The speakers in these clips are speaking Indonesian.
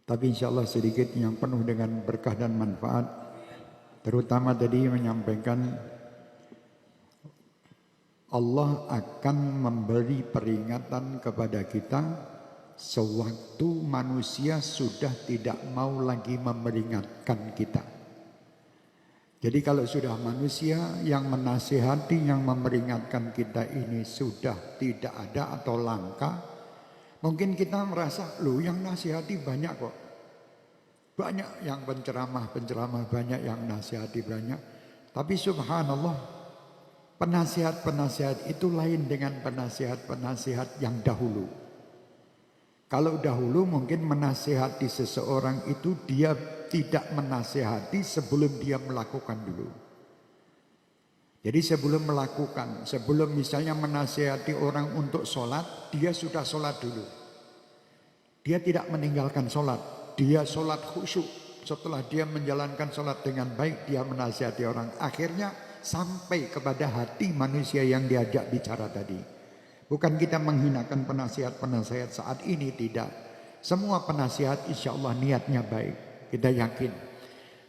Tapi insya Allah sedikit yang penuh dengan berkah dan manfaat. Terutama tadi menyampaikan Allah akan memberi peringatan kepada kita sewaktu manusia sudah tidak mau lagi memperingatkan kita. Jadi kalau sudah manusia yang menasihati, yang memperingatkan kita ini sudah tidak ada atau langka, mungkin kita merasa, loh yang nasihati banyak kok. Banyak yang penceramah, banyak yang nasihati banyak. Tapi subhanallah, penasihat-penasihat itu lain dengan penasihat-penasihat yang dahulu. Kalau dahulu mungkin menasihati seseorang itu dia tidak menasihati sebelum dia melakukan dulu. Jadi sebelum melakukan, sebelum misalnya menasihati orang untuk sholat, dia sudah sholat dulu. Dia tidak meninggalkan sholat, dia sholat khusyuk. Setelah dia menjalankan sholat dengan baik, dia menasihati orang. Akhirnya sampai kepada hati manusia yang diajak bicara tadi. Bukan kita menghinakan penasihat-penasihat saat ini, tidak. Semua penasihat insya Allah niatnya baik, kita yakin.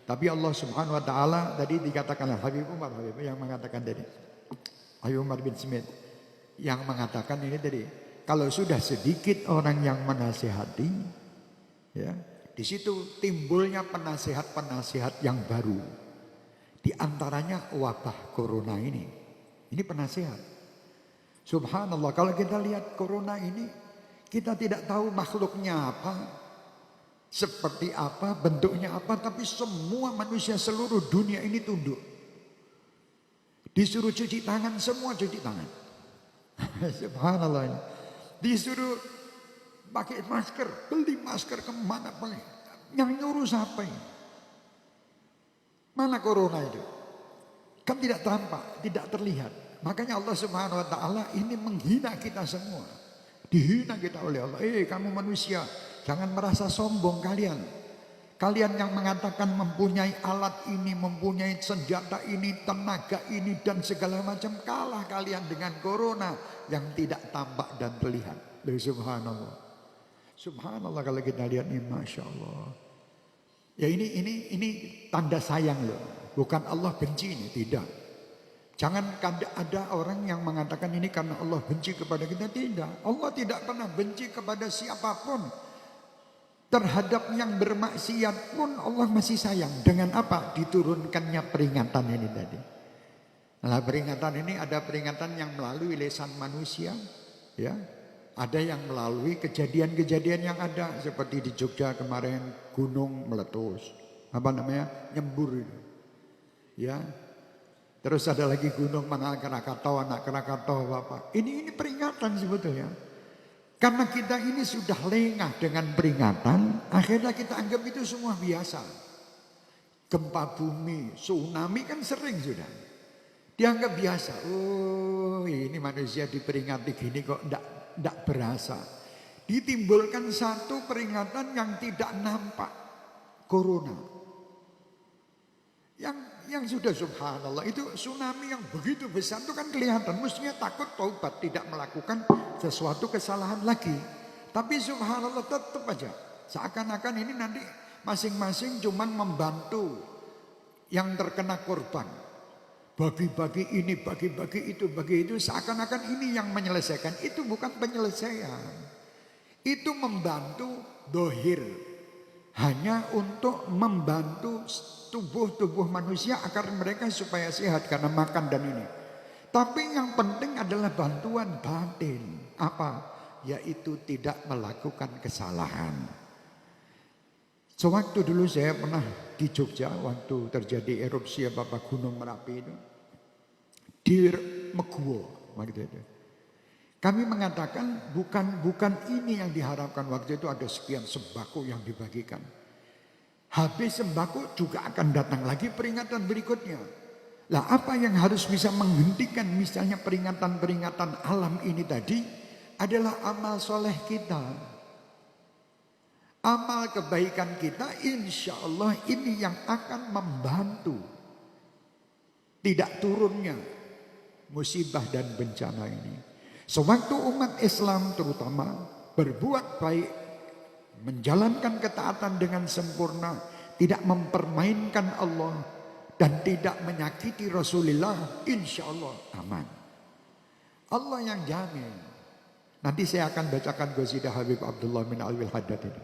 Tapi Allah subhanahu wa ta'ala tadi dikatakanlah Habib Umar yang mengatakan tadi, Habib Umar bin Smith yang mengatakan ini tadi, kalau sudah sedikit orang yang menasihati, ya, di situ timbulnya penasihat-penasihat yang baru. Di antaranya wabah corona ini. Ini penasihat. Subhanallah, kalau kita lihat corona ini, kita tidak tahu makhluknya apa, seperti apa, bentuknya apa, tapi semua manusia seluruh dunia ini tunduk. Disuruh cuci tangan, semua cuci tangan. Subhanallah. Disuruh pakai masker, beli masker kemana pakai. Yang nyuruh siapa ini? Mana corona itu? Kan tidak tampak, tidak terlihat. Makanya Allah subhanahu wa ta'ala ini menghina kita semua. Dihina kita oleh Allah. Kamu manusia, jangan merasa sombong kalian. Kalian yang mengatakan mempunyai alat ini, mempunyai senjata ini, tenaga ini dan segala macam. Kalah kalian dengan corona yang tidak tampak dan terlihat. Subhanallah. Subhanallah kalau kita lihat ini, Masya Allah. Ya ini tanda sayang loh. Bukan Allah benci ini, tidak. Jangan ada orang yang mengatakan ini karena Allah benci kepada kita. Tidak. Allah tidak pernah benci kepada siapapun. Terhadap yang bermaksiat pun Allah masih sayang. Dengan apa? Diturunkannya peringatan ini tadi. Nah, peringatan ini ada peringatan yang melalui lisan manusia. Ya, ada yang melalui kejadian-kejadian yang ada. Seperti di Jogja kemarin gunung meletus. Apa namanya? Nyembur. Ya. Terus ada lagi gunung anak Krakatau Bapak. Ini peringatan sebetulnya. Karena kita ini sudah lengah dengan peringatan, akhirnya kita anggap itu semua biasa. Gempa bumi, tsunami kan sering sudah. Dianggap biasa. Oh, ini manusia diperingati gini kok enggak berasa. Ditimbulkan satu peringatan yang tidak nampak. Corona. Yang sudah subhanallah itu tsunami yang begitu besar itu kan kelihatan. Mestinya takut taubat, tidak melakukan sesuatu kesalahan lagi. Tapi subhanallah tetap aja. Seakan-akan ini nanti masing-masing cuman membantu yang terkena korban. Bagi-bagi ini, bagi-bagi itu, bagi itu. Seakan-akan ini yang menyelesaikan. Itu bukan penyelesaian. Itu membantu dohir. Hanya untuk membantu tubuh manusia agar mereka supaya sehat karena makan dan ini. Tapi yang penting adalah bantuan batin. Apa? Yaitu tidak melakukan kesalahan. Sewaktu dulu saya pernah di Jogja waktu terjadi erupsi Bapak Gunung Merapi itu. Di Meguwo waktu itu. Kami mengatakan bukan ini yang diharapkan. Waktu itu ada sekian sembako yang dibagikan. Habis sembako juga akan datang lagi peringatan berikutnya. Lah apa yang harus bisa menghentikan misalnya peringatan-peringatan alam ini tadi adalah amal soleh kita. Amal kebaikan kita insya Allah ini yang akan membantu tidak turunnya musibah dan bencana ini. Sewaktu umat Islam terutama berbuat baik menjalankan ketaatan dengan sempurna, tidak mempermainkan Allah, dan tidak menyakiti Rasulullah, insya Allah aman. Allah yang jamin. Nanti saya akan bacakan qasidah Habib Abdullah bin Alwi Al-Haddad ini.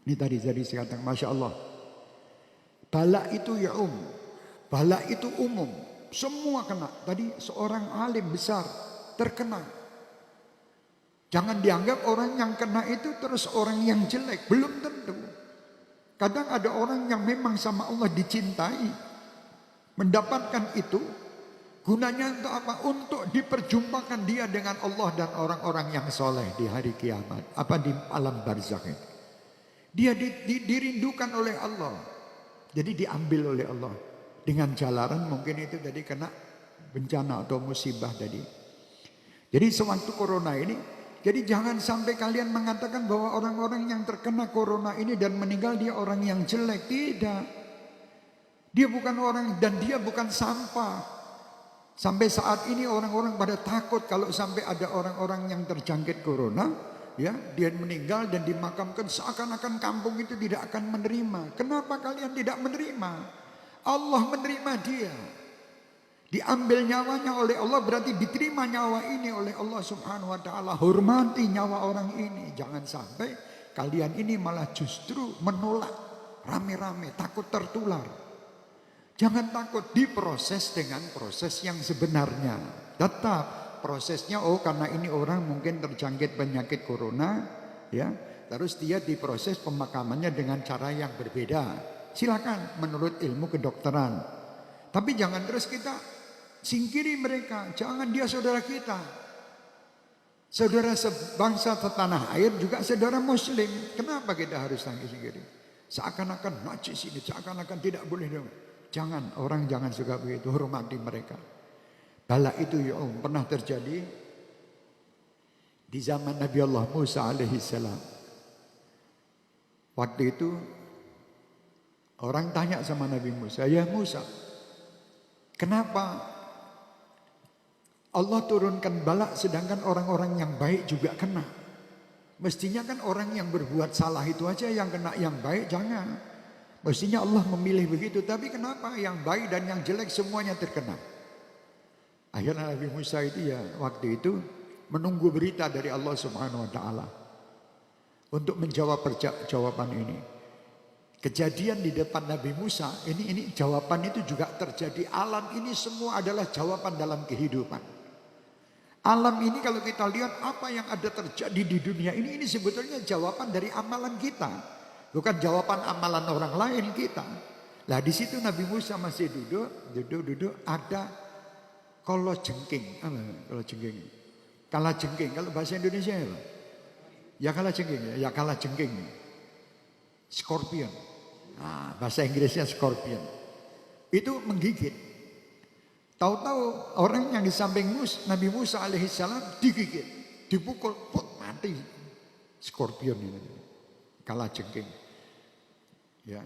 Ini tadi jadi saya katakan, Masya Allah. Bala itu bala itu umum. Semua kena. Tadi seorang alim besar terkena. Jangan dianggap orang yang kena itu terus orang yang jelek. Belum tentu. Kadang ada orang yang memang sama Allah dicintai. Mendapatkan itu. Gunanya untuk apa? Untuk diperjumpakan dia dengan Allah dan orang-orang yang soleh di hari kiamat. Apa di alam barzakh itu. Dia dirindukan oleh Allah. Jadi diambil oleh Allah. Dengan jalaran mungkin itu tadi kena bencana atau musibah tadi. Jadi sewaktu corona ini, jadi jangan sampai kalian mengatakan bahwa orang-orang yang terkena corona ini dan meninggal dia orang yang jelek. Tidak. Dia bukan orang dan dia bukan sampah. Sampai saat ini orang-orang pada takut kalau sampai ada orang-orang yang terjangkit corona, ya, dia meninggal dan dimakamkan seakan-akan kampung itu tidak akan menerima. Kenapa kalian tidak menerima? Allah menerima dia. Diambil nyawanya oleh Allah berarti diterima nyawa ini oleh Allah Subhanahu wa taala. Hormati nyawa orang ini. Jangan sampai kalian ini malah justru menolak rame-rame, takut tertular. Jangan takut, diproses dengan proses yang sebenarnya. Tetap prosesnya, karena ini orang mungkin terjangkit penyakit corona, ya. Terus dia diproses pemakamannya dengan cara yang berbeda. Silakan menurut ilmu kedokteran. Tapi jangan terus kita singkiri mereka. Jangan, dia saudara kita. Saudara sebangsa setanah air juga saudara muslim. Kenapa kita harus singkiri? Seakan-akan najis ini, seakan-akan tidak boleh. Jangan, orang jangan suka begitu, hormati mereka. Bala itu pernah terjadi di zaman Nabi Allah Musa alaihissalam. Waktu itu orang tanya sama Nabi Musa, ya Musa, kenapa Allah turunkan bala sedangkan orang-orang yang baik juga kena? Mestinya kan orang yang berbuat salah itu aja yang kena, yang baik jangan. Mestinya Allah memilih begitu, tapi kenapa yang baik dan yang jelek semuanya terkena? Akhirnya Nabi Musa itu ya waktu itu menunggu berita dari Allah Subhanahu wa taala untuk menjawab jawaban ini. Kejadian di depan Nabi Musa, ini jawaban itu juga terjadi. Alam ini semua adalah jawaban dalam kehidupan. Alam ini kalau kita lihat apa yang ada terjadi di dunia ini sebetulnya jawaban dari amalan kita. Bukan jawaban amalan orang lain kita. Lah di situ Nabi Musa masih duduk ada kala jengking. Kala jengking. Kala jengking kalau bahasa Indonesia ya. Ya kala jengking ya, kala jengking. Scorpion. Nah, bahasa Inggrisnya scorpion. Itu menggigit. Tahu-tahu orang yang di samping Nabi Musa alaihissalam digigit, dipukul, mati. Scorpion ini. Kala jengking. Ya,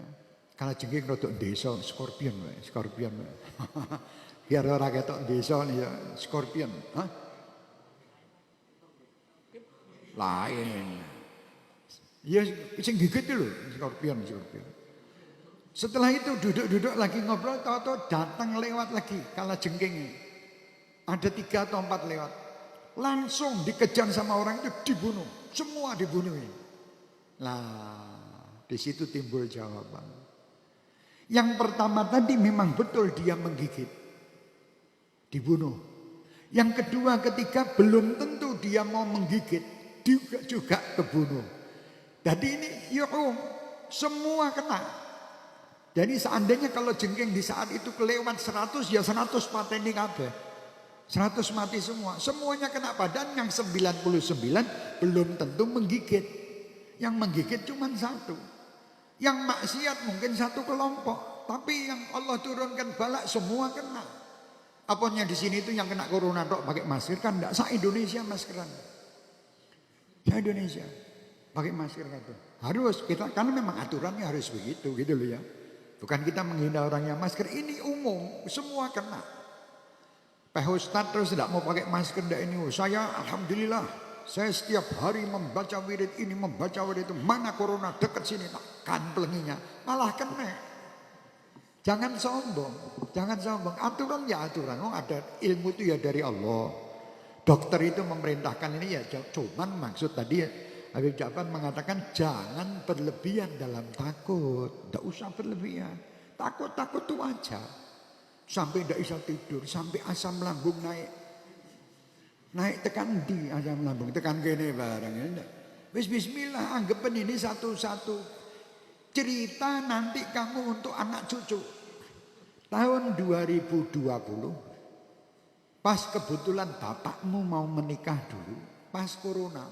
kala jengking rodok desa, scorpion. Biar ora ketok desa ya, scorpion. Hah? Lain. Ya sing gigit itu loh, scorpion. Setelah itu duduk lagi ngobrol, tahu-tahu datang lewat lagi kala jengking. Ada 3 atau 4 lewat. Langsung dikejar sama orang itu, dibunuh. Semua dibunuh. Lah, di situ timbul jawaban. Yang pertama tadi memang betul dia menggigit, dibunuh. Yang kedua ketika belum tentu dia mau menggigit, juga kebunuh. Jadi ini semua kena. Jadi seandainya kalau jengking di saat itu kelewat 100, ya 100 pateni kabeh. 100 mati semua. Semuanya kena, badan yang 99 belum tentu menggigit. Yang menggigit cuma 1. Yang maksiat mungkin 1 kelompok, tapi yang Allah turunkan bala semua kena. Apanya di sini itu yang kena corona tok pakai masker kan enggak, se-Indonesia maskeran. Se-Indonesia pakai masker kan. Harus kita, karena memang aturannya harus begitu gitu loh ya. Bukan kita menghina orang yang masker, ini umum, semua kena. Pak Ustadz terus tidak mau pakai masker enggak ini. Saya alhamdulillah Saya setiap hari membaca wirid ini, membaca wirid itu. Mana corona dekat sini, tak kanplenginya. Malah kena. Jangan sombong, jangan sombong. Aturan ya aturan. Oh, ada ilmu itu ya dari Allah. Dokter itu memerintahkan ini ya, cuman maksud tadi Habib Ja'far mengatakan jangan berlebihan dalam takut. Tidak usah berlebihan. Takut-takut itu wajar. Sampai tidak bisa tidur, sampai asam lambung naik. Naik tekan di asam lambung, tekan gini barangnya. Bismillah, anggapan ini satu-satu cerita nanti kamu untuk anak cucu. Tahun 2020, pas kebetulan bapakmu mau menikah dulu, pas corona.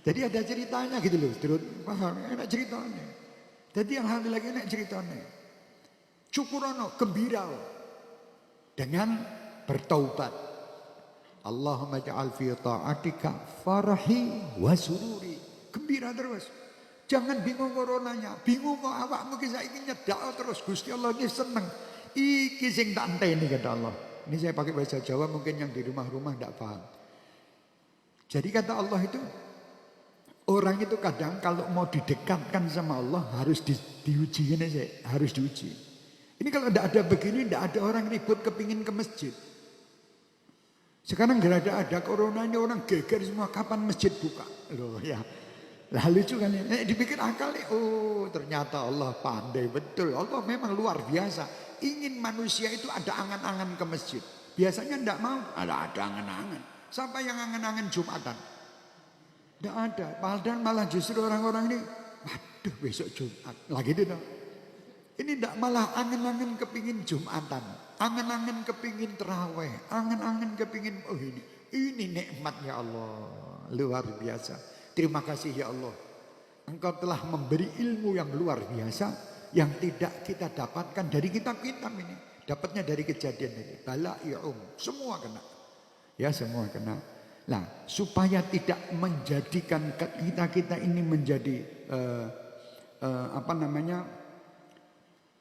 Jadi ada ceritanya gitu loh, terus paham, enak ceritanya. Jadi alhamdulillah enak ceritanya. Syukurono, gembira dengan bertaubat. Allahumma ja'al fi ta'atika farahi wa sururi. Gembira terus. Jangan bingung coronanya. Bingung kok awakmu ki saiki nyedak terus. Gusti Allah ini seneng. Iki sing tak enteni kata Allah. Ini saya pakai bahasa Jawa, mungkin yang di rumah-rumah tidak paham. Jadi kata Allah itu, orang itu kadang kalau mau didekatkan sama Allah harus diuji ini sih, harus diuji. Ini kalau tidak ada begini, tidak ada orang ribut kepingin ke masjid. Sekarang ada corona ini orang geger semua, kapan masjid buka? Loh ya. Lalu lucu kan ya. Dipikir akal nih, oh ternyata Allah pandai betul. Allah memang luar biasa. Ingin manusia itu ada angan-angan ke masjid. Biasanya tidak mau, ada angan-angan. Siapa yang angan-angan Jumatan? Tidak ada. Padahal malah justru orang-orang ini, waduh besok Jumat. Lagi itu dong. Ini tidak malah angan-angan kepingin Jumatan. Angan-angan kepingin terawih. Angan-angan kepingin, oh ini nikmat ya Allah. Luar biasa. Terima kasih ya Allah. Engkau telah memberi ilmu yang luar biasa. Yang tidak kita dapatkan dari kitab-kitab ini. Dapatnya dari kejadian ini. Balai'um. Semua kena. Ya semua kena. Nah supaya tidak menjadikan kita ini menjadi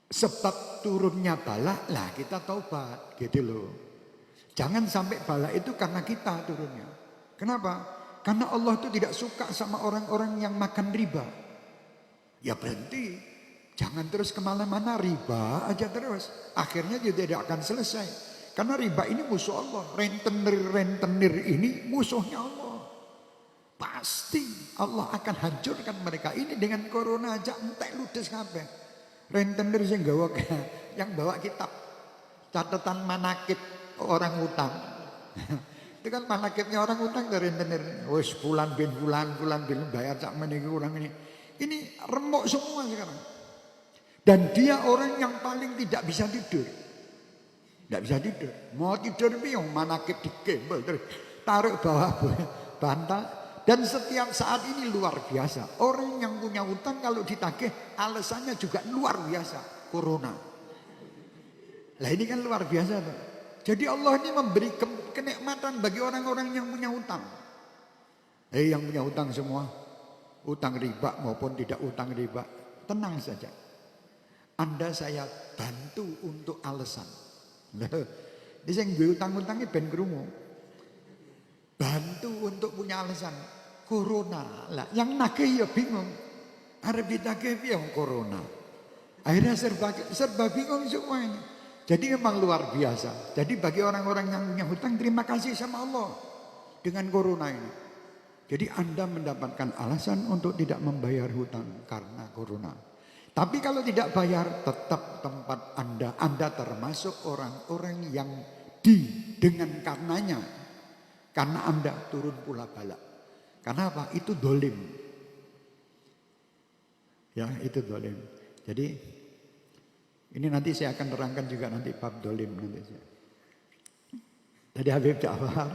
sebab turunnya bala, lah kita taubat gitu loh. Jangan sampai bala itu karena kita turunnya. Kenapa? Karena Allah itu tidak suka sama orang-orang yang makan riba. Ya berhenti. Jangan terus kemana-mana, riba aja terus. Akhirnya juga tidak akan selesai. Karena riba ini musuh Allah. Rentenir ini musuhnya Allah. Pasti Allah akan hancurkan mereka. Ini dengan corona aja entek ludes kabeh. Rentenir yang bawa kitab catatan manakib orang utang. Itu kan manakibnya orang utang dari rentenir. Wes bulan bin bayar sak meniki orang ini. Ini remuk semua sekarang. Dan dia orang yang paling tidak bisa tidur. Tidak bisa tidur. Mau tidur piye manakib digembel terus taruh bawah bantal. Dan setiap saat ini luar biasa. Orang yang punya utang kalau ditagih alasannya juga luar biasa. Corona. Lah ini kan luar biasa tuh. Jadi Allah ini memberi kenikmatan bagi orang-orang yang punya utang. Yang punya utang semua. Utang riba maupun tidak utang riba. Tenang saja. Anda saya bantu untuk alasan. Ini yang gue utang-utangnya ben krungu. Bantu untuk punya alasan. Corona lah, yang nagih ya bingung. Arep ditagih piye corona. Akhirnya serba bingung semuanya. Jadi memang luar biasa. Jadi bagi orang-orang yang punya hutang, terima kasih sama Allah dengan corona ini. Jadi Anda mendapatkan alasan untuk tidak membayar hutang karena corona. Tapi kalau tidak bayar, tetap tempat Anda termasuk orang-orang yang dengan karenanya. Karena Anda turun pula bala. Karena apa? Itu dolim. Ya, itu dolim. Jadi ini nanti saya akan terangkan juga nanti bab dolim nanti. Tadi Habib Ja'far,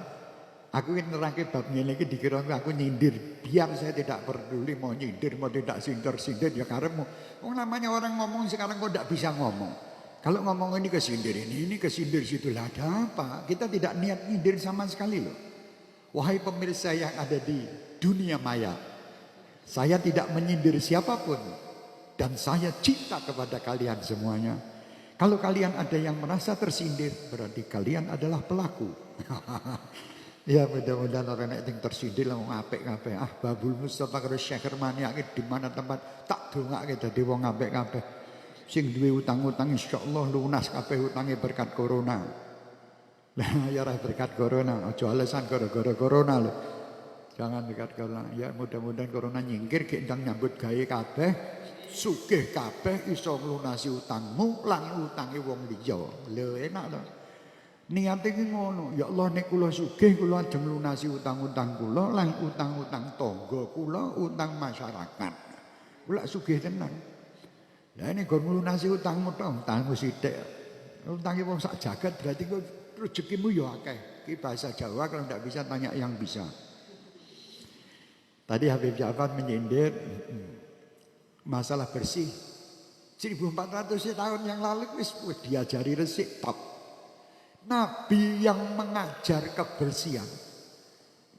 aku ingin nerangkan bab ini lagi dikira aku nyindir. Biar saya tidak peduli mau nyindir, mau tidak sindir ya karena namanya orang ngomong sekarang kok tidak bisa ngomong. Kalau ngomong ini kesindir ini kesindir situ lah ada apa? Kita tidak niat nyindir sama sekali loh. Wahai pemirsa yang ada di dunia maya, saya tidak menyindir siapapun dan saya cinta kepada kalian semuanya. Kalau kalian ada yang merasa tersindir, berarti kalian adalah pelaku. Ya mudah-mudahan orang yang tersindir lah wong apik kabeh. Ah Babul Mustafa karo Syekh Hermani iki di mana tempat tak dongake dadi wong apik kabeh. Sing duwe utang-utang insyaallah lunas kabeh utange berkat corona. Lah ya ora berkat corona, aja alasan gara-gara corona lho. Jangan berkat corona. Ya mudah-mudahan corona nyingkir gek ndang nyambut gawe kabeh, sugih kabeh iso nglunasi utangmu lan utange wong liya. Lho enak lho. Niate iki ngono, ya Allah nek kula sugih kula ajeng lunasi utang-utang kula lan utang-utang tangga kula, utang masyarakat. Kula sugih tenan. Lah nek gon lunasi utangmu tok, utangmu sithik. Utange wong sak jagat berarti kok rezekimu ya akeh. Iki bahasa Jawa kalau ndak bisa tanya yang bisa. Tadi Habib Ja'far menyindir masalah bersih. 1400 tahun yang lalu wis diajari resik top. Nabi yang mengajar kebersihan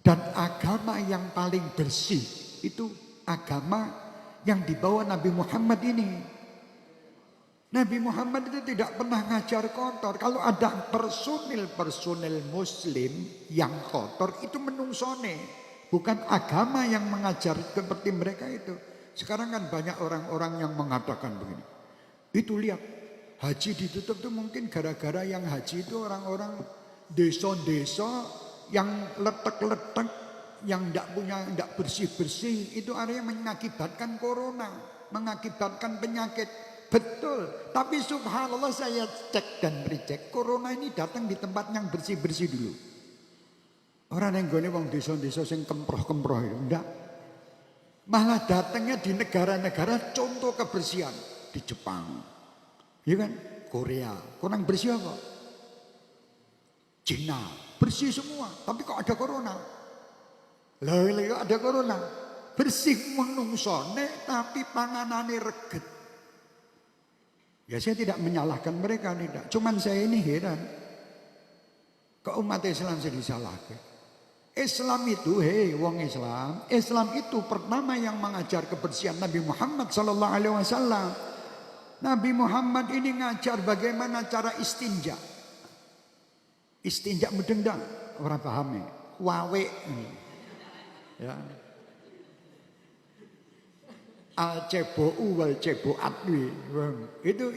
dan agama yang paling bersih itu agama yang dibawa Nabi Muhammad ini. Nabi Muhammad itu tidak pernah ngajar kotor. Kalau ada personil muslim yang kotor itu menungsone. Bukan agama yang mengajar seperti mereka itu. Sekarang kan banyak orang-orang yang mengatakan begini. Itu lihat, haji ditutup itu mungkin gara-gara yang haji itu orang-orang desa-desa yang letek-letek, yang tidak bersih-bersih. Itu area mengakibatkan corona, mengakibatkan penyakit. Betul, tapi subhanallah saya cek dan recheck, corona ini datang di tempat yang bersih-bersih dulu. Orang yang gone wong desa-desa sing kemproh-kemproh itu enggak. Malah datangnya di negara-negara contoh kebersihan, di Jepang. Ya kan? Korea, kurang bersih apa? Cina, bersih semua, tapi kok ada corona? Lah kok ada corona? Bersih menungsone tapi panganane reget. Ya saya tidak menyalahkan mereka, tidak. Cuman saya ini heran. Kok umat Islam saya disalahkan? Islam itu, wong Islam. Islam itu pertama yang mengajar kebersihan Nabi Muhammad SAW. Nabi Muhammad ini ngajar bagaimana cara istinja. Istinja mudeng-deng, orang paham ya. Wawe. Ya. Al cebo'u wal cebo'at. Itu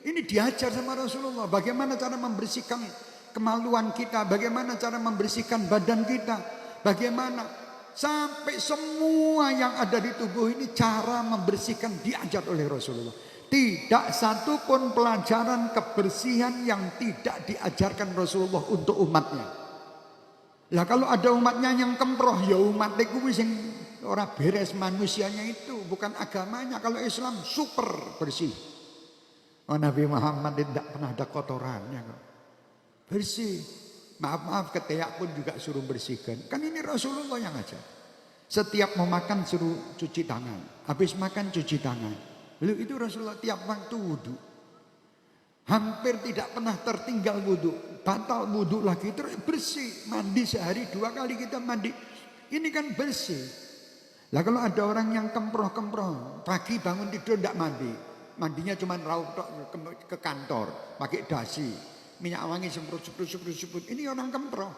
ini diajar sama Rasulullah. Bagaimana cara membersihkan kemaluan kita, bagaimana cara membersihkan badan kita, bagaimana sampai semua yang ada di tubuh ini cara membersihkan diajar oleh Rasulullah. Tidak satu pun pelajaran kebersihan yang tidak diajarkan Rasulullah untuk umatnya. Lah kalau ada umatnya yang kemproh, ya umatnya kuwi sing ora beres manusianya itu, bukan agamanya. Kalau Islam super bersih. Oh, Nabi Muhammad tidak pernah ada kotorannya kok. Bersih. Maaf ketiak pun juga suruh bersihkan. Kan ini Rasulullah yang ajar. Setiap mau makan suruh cuci tangan. Habis makan cuci tangan. Lalu itu Rasulullah tiap waktu wudu. Hampir tidak pernah tertinggal wudu. Batal wudu lagi terus bersih. Mandi sehari 2 kali kita mandi. Ini kan bersih. Lah kalau ada orang yang kemproh-kemproh, pagi bangun tidur tidak mandi, mandinya cuma raup ke kantor, pakai dasi, minyak wangi semprot. Ini orang kemproh.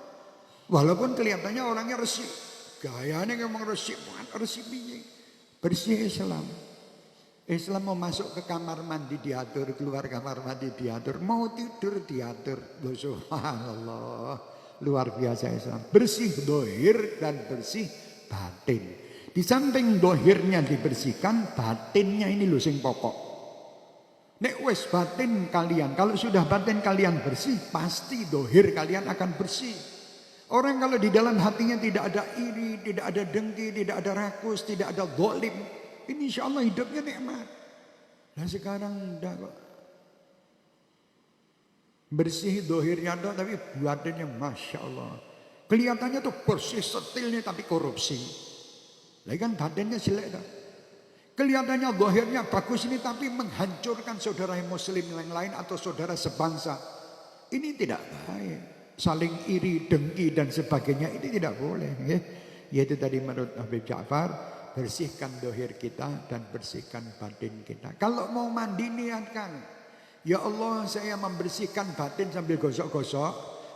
Walaupun kelihatannya orangnya resik, gayanya ngomong resik, bukan resik piye. Bersih Islam. Islam mau masuk ke kamar mandi diatur, keluar kamar mandi diatur, mau tidur diatur. Subhanallah, luar biasa Islam. Bersih dohir dan bersih batin. Di samping dohirnya dibersihkan, batinnya ini loh sing pokok. Nek wes batin kalian, kalau sudah batin kalian bersih, pasti dohir kalian akan bersih. Orang kalau di dalam hatinya tidak ada iri, tidak ada dengki, tidak ada rakus, tidak ada zalim, ini insya Allah hidupnya nikmat. Nah sekarang enggak kok. Bersih dohirnya ada, tapi batinnya Masya Allah. Kelihatannya tuh bersih setilnya tapi korupsi. Lagi kan badannya jelek dah. Kelihatannya zahirnya bagus ini tapi menghancurkan saudara muslim yang lain atau saudara sebangsa. Ini tidak baik. Saling iri, dengki dan sebagainya ini tidak boleh. Ya. Yaitu tadi menurut Habib Ja'far, bersihkan zahir kita dan bersihkan batin kita. Kalau mau mandi niatkan, ya Allah saya membersihkan batin sambil gosok-gosok,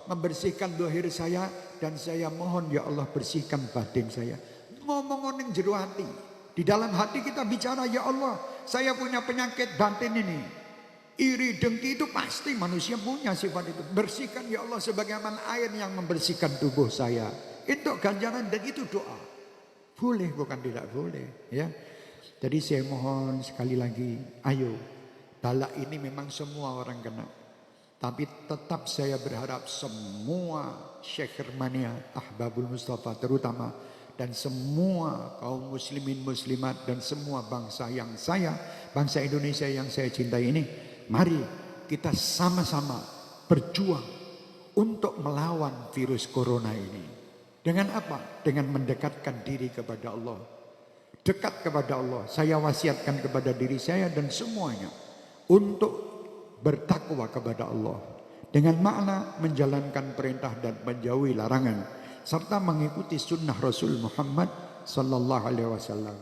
membersihkan zahir saya, dan saya mohon ya Allah bersihkan batin saya. Ngomong ning jero hati. Di dalam hati kita bicara, ya Allah, saya punya penyakit batin ini. Iri, dengki itu pasti manusia punya sifat itu. Bersihkan ya Allah sebagaimana air yang membersihkan tubuh saya. Itu ganjaran dan itu doa. Boleh bukan tidak boleh, ya. Jadi saya mohon sekali lagi, ayo. Bala ini memang semua orang kena. Tapi tetap saya berharap semua Syekh Hermania, Ahbabul Mustafa terutama, dan semua kaum muslimin muslimat dan semua bangsa bangsa Indonesia yang saya cintai ini, mari kita sama-sama berjuang untuk melawan virus corona ini. Dengan apa? Dengan mendekatkan diri kepada Allah. Dekat kepada Allah. Saya wasiatkan kepada diri saya dan semuanya untuk bertakwa kepada Allah. Dengan makna menjalankan perintah dan menjauhi larangan. Serta mengikuti sunnah Rasul Muhammad sallallahu alaihi wasallam.